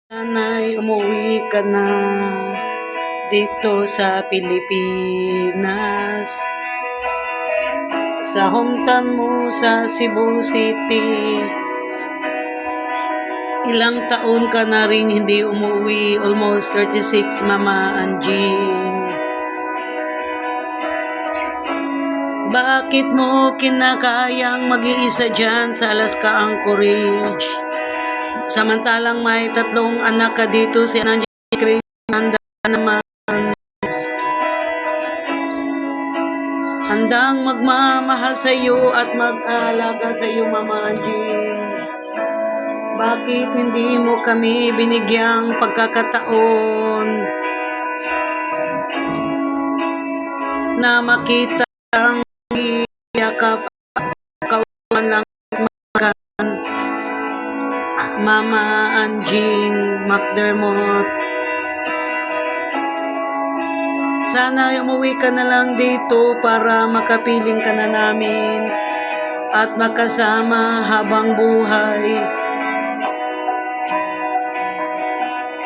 Sana'y umuwi ka na dito sa Pilipinas, sa hometown mo sa Cebu City. Ilang taon ka na ring hindi umuwi, almost 36, Mama Anjing. Bakit mo kinakayang mag-iisa dyan sa Alaska Anchorage? Samantalang may 3 anak ka dito, si Anjing Chris handa naman. Handang magmamahal sa iyo at mag-aalaga sa iyo, Mama Anjing. Bakit hindi mo kami binigyang pagkakataon na makita ang yakap kauman lang makan, Mama Anjing McDermott? Sana umuwi ka na lang dito para makapiling ka na namin at makasama habang buhay,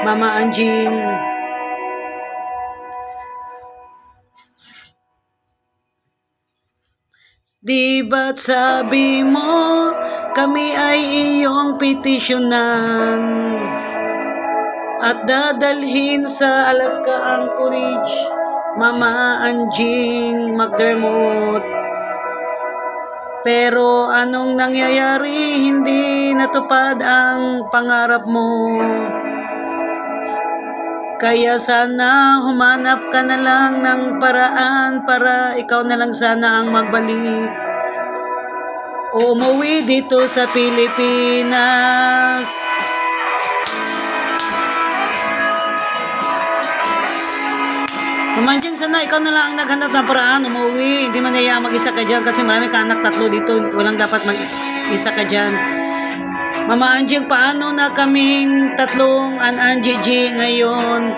Mama Anjing. Di ba't sabi mo kami ay iyong petisyonan at dadalhin sa Alaska Anchorage, Mama Anjing McDermott? Pero anong nangyayari? Hindi natupad ang pangarap mo. Kaya sana humanap ka na lang ng paraan para ikaw na lang sana ang magbalik o umuwi dito sa Pilipinas. Mama Anjing, sana ikaw na lang ang naghanap ng paraan, umuwi. Hindi man naya mag-isa ka dyan kasi marami ka anak, 3 dito. Walang dapat mag-isa ka dyan. Mama Anjing, paano na kaming 3 Anjing G ngayon?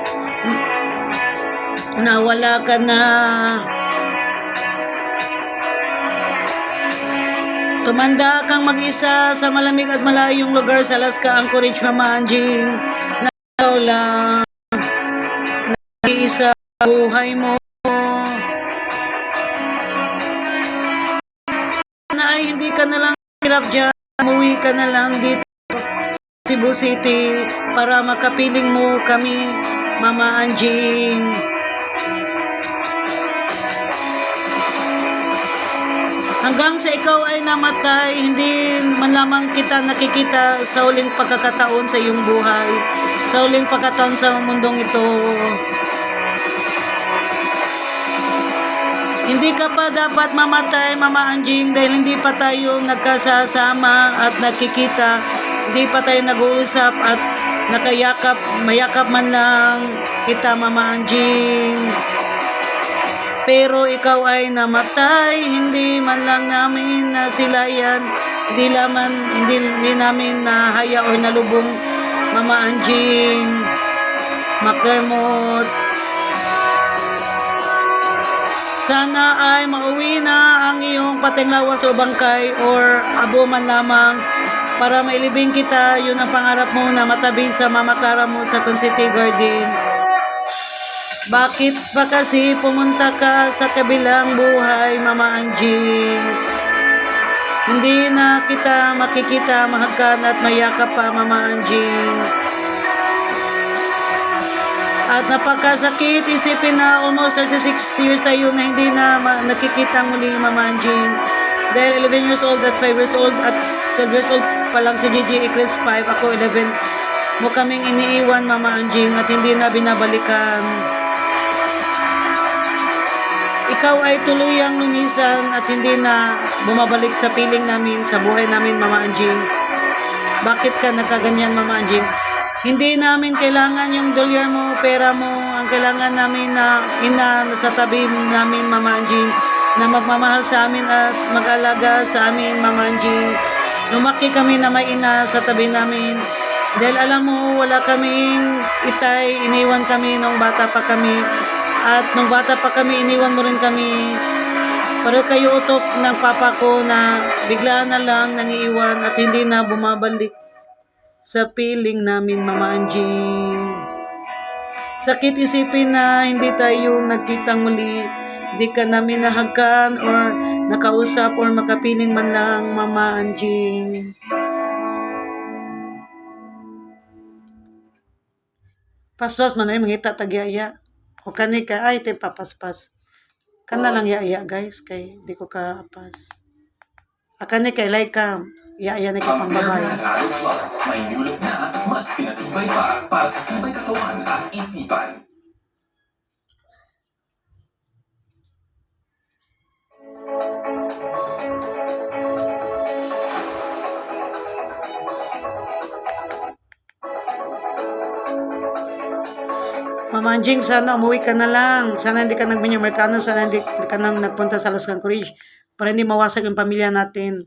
Nawala ka na. Tumanda kang mag-isa sa malamig at malayong lugar sa Alaska Anchorage, Mama Anjing. Ikaw lang. Nag-iisa buhay mo. Na ay hindi ka na lang hirap dyan. Umuwi ka na lang dito sa Cebu City para makapiling mo kami, Mama Anjing. Hanggang sa ikaw ay namatay, hindi man lamang kita nakikita sa huling pagkakataon sa iyong buhay, sa huling pagkakataon sa mundong ito. Hindi ka pa dapat mamatay, Mama Anjing, dahil hindi pa tayo nagkasasama at nakikita, hindi pa tayo nag-uusap at mayakap man lang kita, Mama Anjing. Pero ikaw ay namatay, hindi man lang namin nasilayan, hindi namin nahaya o nalubong, Mama Anjing McDermott. Sana ay mauwi na ang iyong pating lawas o bangkay or abo man lamang para mailibing kita. Yun ang pangarap mo na matabi sa Mama Clara mo sa City Garden. Bakit pa kasi pumunta ka sa kabilang buhay, Mama Anjing? Hindi na kita makikita, mahagkan at mayakap pa, Mama Anjing. At napakasakit isipin na almost 36 years tayo na hindi na nakikita muli, Mama Anjing. Dahil 11 years old at 5 years old at 12 years old pa lang si Gigi Eclipse 5, ako 11. Mo kaming iniiwan, Mama Anjing, at hindi na binabalikan. Ikaw ay tuluyang lumisan at hindi na bumabalik sa piling namin, sa buhay namin, Mama Anjing. Bakit ka nagkaganyan, Mama Anjing? Hindi namin kailangan yung dolyar mo, pera mo. Ang kailangan namin na ina sa tabi namin, Mama Anjing, na magmamahal sa amin at mag-alaga sa amin, Mama Anjing. Lumaki kami na may ina sa tabi namin. Dahil alam mo, wala kaming itay, iniwan kami nung bata pa kami. At nung bata pa kami, iniwan mo rin kami. Pero kayo utok ng papa ko na bigla na lang nangiiwan at hindi na bumabalik sa piling namin, Mama Anjing. Sakit isipin na hindi tayo nagkita muli. Di ka namin nahagkan or nakausap or makapiling man lang, Mama Anjing. Paspas man ay mangita tagyaya. O kani ka ay te papaspas. Kana lang yaya guys kay di ko kaapas. Akani kay like ka yaya na kay pangbabae. Aro Plus, may new look na mas pinatibay pa para sa tibay katawan at isipan. Mama Anjing, sana umuwi ka na lang. Sana hindi ka nag-Mini Mercado. Sana hindi ka nang nagpunta sa Las Courage para hindi mawasak yung pamilya natin.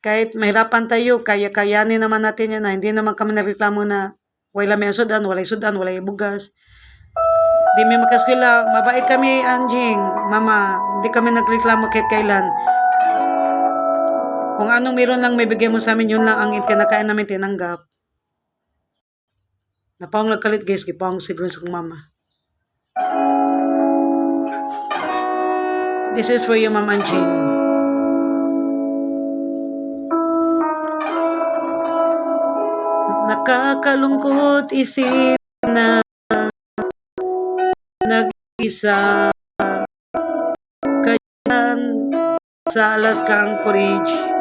Kahit mahirapan tayo, kaya-kayanin naman natin yan. Hindi naman kami nagreklamo na wala may sudan, wala bugas. Di may makaskwela. Mabait kami, Anjing. Mama, hindi kami nagreklamo kahit kailan. Kung anong meron lang may bigay mo sa amin, yun lang ang kinakain namin tinanggap. Napawang nagkalit guys, gipawang siguro sa kong mama. This is for you, Ma'am Anjing. Nakakalungkot isip na nag-isa kayan sa Alas Courage.